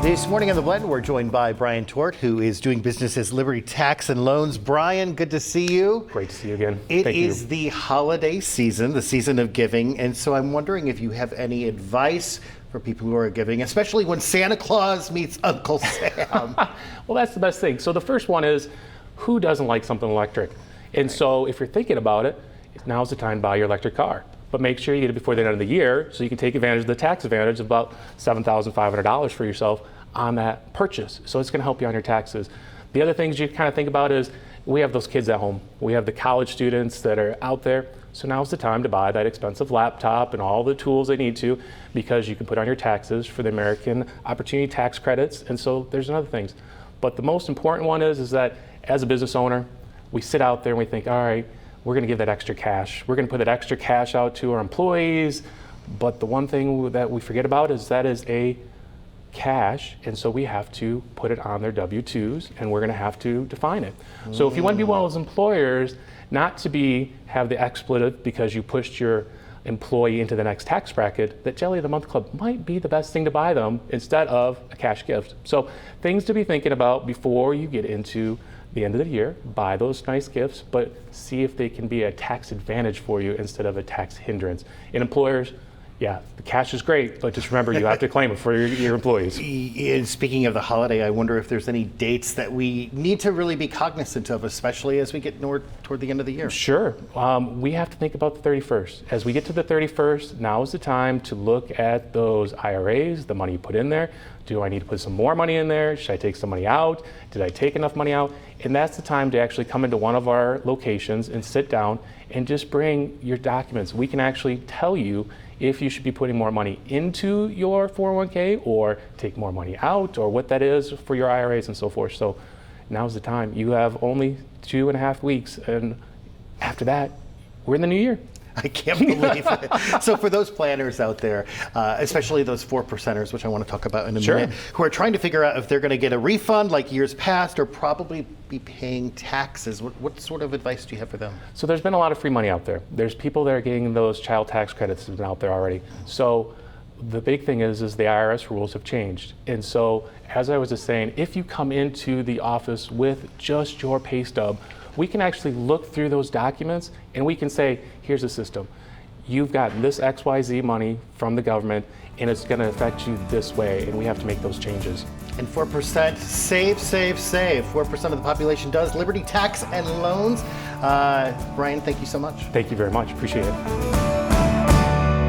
This morning on The Blend, we're joined by Brian Tort, who is doing business as Liberty Tax and Loans. Brian, good to see you. Great to see you again. It is the holiday season, the season of giving, and so I'm wondering if you have any advice for people who are giving, especially when Santa Claus meets Uncle Sam. Well, that's the best thing. So the first one is, who doesn't like something electric? And so if you're thinking about it, now's the time to buy your electric car. But make sure you get it before the end of the year so you can take advantage of the tax advantage of about $7,500 for yourself on that purchase. So it's going to help you on your taxes. The other things you kind of think about is we have those kids at home. We have the college students that are out there. So now's the time to buy that expensive laptop and all the tools they need to, because you can put on your taxes for the American Opportunity Tax Credits. And so there's other things. But the most important one is that as a business owner, we sit out there and we think, all right, we're going to give that extra cash. We're going to put that extra cash out to our employees. But the one thing that we forget about is that is a cash, and so we have to put it on their W-2s, and we're going to have to define it. So if you want to be one of those employers, not to have the expletive because you pushed your employee into the next tax bracket, that Jelly of the Month Club might be the best thing to buy them instead of a cash gift. So things to be thinking about before you get into the end of the year. Buy those nice gifts, but see if they can be a tax advantage for you instead of a tax hindrance. And employers, yeah, the cash is great, but just remember you have to claim it for your employees. And speaking of the holiday, I wonder if there's any dates that we need to really be cognizant of, especially as we get toward the end of the year. Sure. We have to think about the 31st. As we get to the 31st, now is the time to look at those IRAs, the money you put in there. Do I need to put some more money in there? Should I take some money out? Did I take enough money out? And that's the time to actually come into one of our locations and sit down and just bring your documents. We can actually tell you if you should be putting more money into your 401k or take more money out, or what that is for your IRAs and so forth. So now's the time. You have only 2.5 weeks, and after that, we're in the new year. I can't believe it. So for those planners out there, especially those 4%ers, which I want to talk about in a minute, who are trying to figure out if they're going to get a refund like years past or probably be paying taxes, what sort of advice do you have for them? So there's been a lot of free money out there. There's people that are getting those child tax credits that have been out there already. So the big thing is the IRS rules have changed. And so as I was just saying, if you come into the office with just your pay stub, we can actually look through those documents and we can say, here's the system. You've got this XYZ money from the government and it's going to affect you this way, and we have to make those changes. And 4%, save, save, save. 4% of the population does. Liberty Tax and Loans. Brian, thank you so much. Thank you very much. Appreciate it.